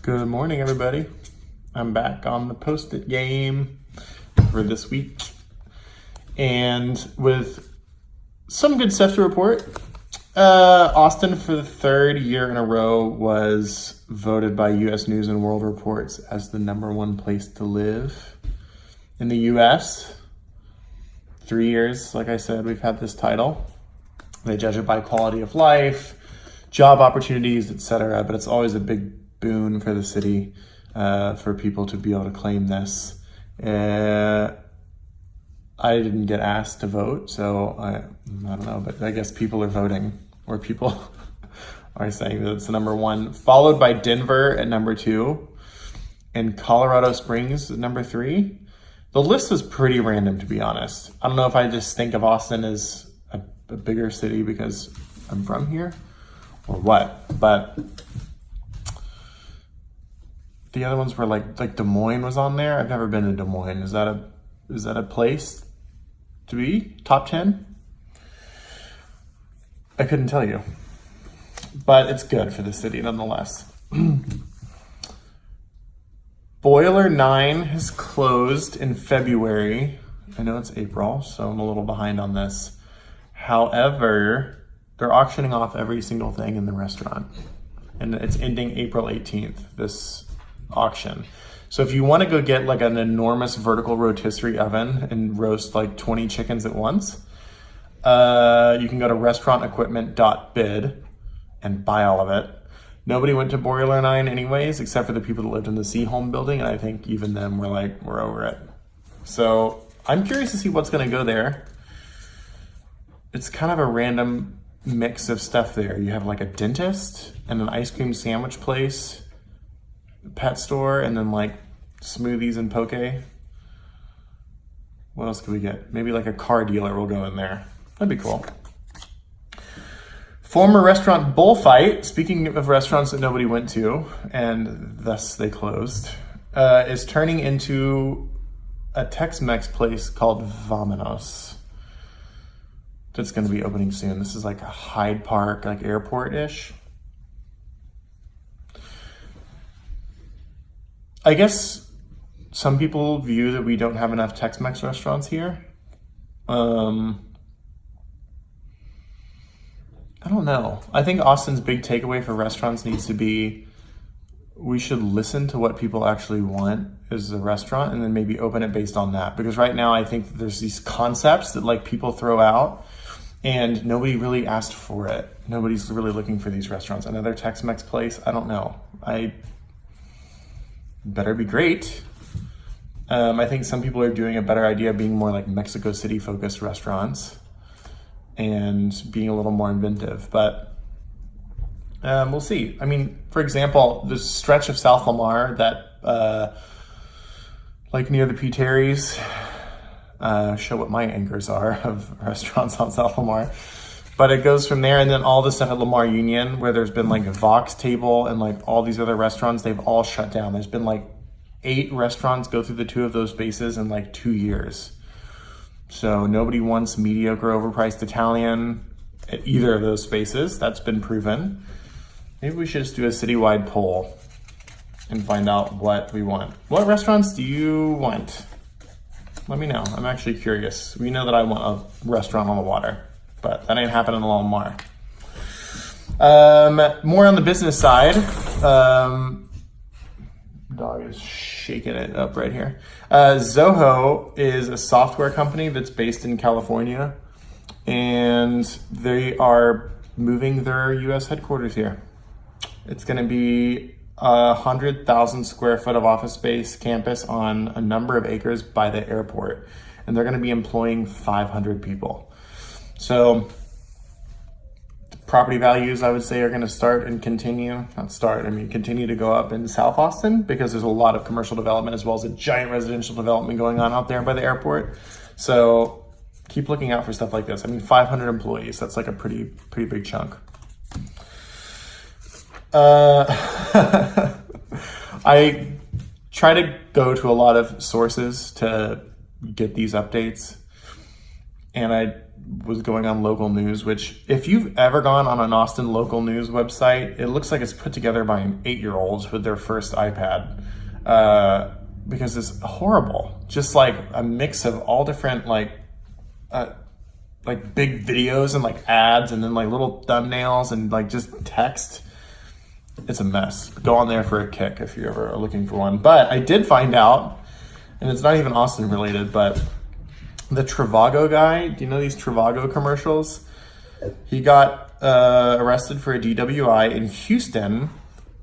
Good morning, everybody. I'm back on the Post-it game for this week, and with some good stuff to report. Austin, for the third year in a row, was voted by U.S. News and World Reports as the #1 place to live in the U.S. 3 years, like I said, we've had this title. They judge it by quality of life, job opportunities, etc. But it's always a big boon for the city for people to be able to claim this. I didn't get asked to vote, so I don't know, but I guess people are voting, or people are saying that it's the #1, followed by Denver at #2 and Colorado Springs at #3. The list is pretty random, to be honest. I don't know if I just think of Austin as a bigger city because I'm from here or what, but the other ones were like Des Moines was on there. I've never been to Des Moines. Is that a place to be? Top 10? I couldn't tell you, but it's good for the city nonetheless. Boiler 9 has closed in February. I know it's April, so I'm a little behind on this. However, they're auctioning off every single thing in the restaurant, and it's ending April 18th, this auction. So if you want to go get like an enormous vertical rotisserie oven and roast like 20 chickens at once, you can go to restaurantequipment.bid and buy all of it. Nobody went to Boiler 9 anyways, except for the people that lived in the C Home building, and I think even them were like, we're over it. So I'm curious to see what's going to go there. It's kind of a random mix of stuff there. You have like a dentist and an ice cream sandwich place, pet store, and then like smoothies and poke. What else could we get? Maybe like a car dealer will go in there. That'd be cool. Former restaurant Bullfight, speaking of restaurants that nobody went to and thus they closed, is turning into a Tex-Mex place called Vamanos. That's going to be opening soon. This is like a Hyde Park, like airport-ish. I guess some people view that we don't have enough Tex-Mex restaurants here. I don't know. I think Austin's big takeaway for restaurants needs to be, we should listen to what people actually want as a restaurant and then maybe open it based on that. Because right now I think there's these concepts that like people throw out and nobody really asked for it. Nobody's really looking for these restaurants. Another Tex-Mex place, I don't know. I better be great. I think some people are doing a better idea of being more like Mexico City focused restaurants and being a little more inventive, but we'll see. I mean, for example, this stretch of South Lamar that like near the P. Terry's, show what my anchors are of restaurants on South Lamar, but it goes from there, and then all the stuff at Lamar Union where there's been like a Vox Table and like all these other restaurants, they've all shut down. There's been like 8 restaurants go through the 2 of those spaces in like 2 years. So nobody wants mediocre overpriced Italian at either of those spaces. That's been proven. Maybe we should just do a citywide poll and find out what we want. What restaurants do you want? Let me know. I'm actually curious. We know that I want a restaurant on the water, but that ain't happening in Lamar. More on the business side. Dog is shaking it up right here. Zoho is a software company that's based in California, and they are moving their U.S. headquarters here. It's going to be 100,000 square foot of office space campus on a number of acres by the airport, and they're going to be employing 500 people. So property values, I would say, are going to continue to go up in South Austin because there's a lot of commercial development as well as a giant residential development going on out there by the airport. So keep looking out for stuff like this. I mean, 500 employees, that's like a pretty big chunk. I try to go to a lot of sources to get these updates, and I was going on local news, which if you've ever gone on an Austin local news website, it looks like it's put together by an 8-year-old with their first iPad, because it's horrible. Just like a mix of all different like big videos and like ads and then like little thumbnails and like just text. It's a mess. Go on there for a kick if you ever are looking for one. But I did find out, and it's not even Austin related, but the Trivago guy, do you know these Trivago commercials? He got arrested for a DWI in Houston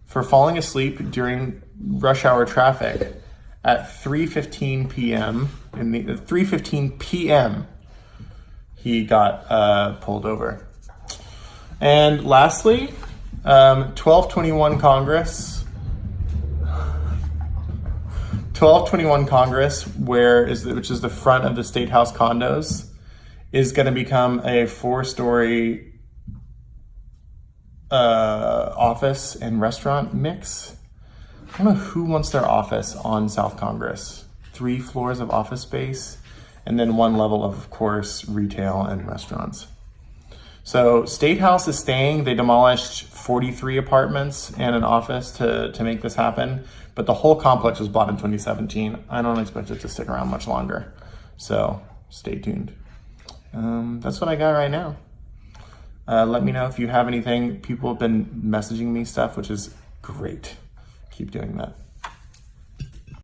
for falling asleep during rush hour traffic at 3:15 p.m. 3:15 p.m. he got pulled over. And lastly, 1221 Congress, which is the front of the State House condos, is going to become a 4-story office and restaurant mix. I don't know who wants their office on South Congress. 3 floors of office space, and then 1 level of course, retail and restaurants. So State House is staying. They demolished 43 apartments and an office to make this happen. But the whole complex was bought in 2017. I don't expect it to stick around much longer. So stay tuned. That's what I got right now. Let me know if you have anything. People have been messaging me stuff, which is great. Keep doing that.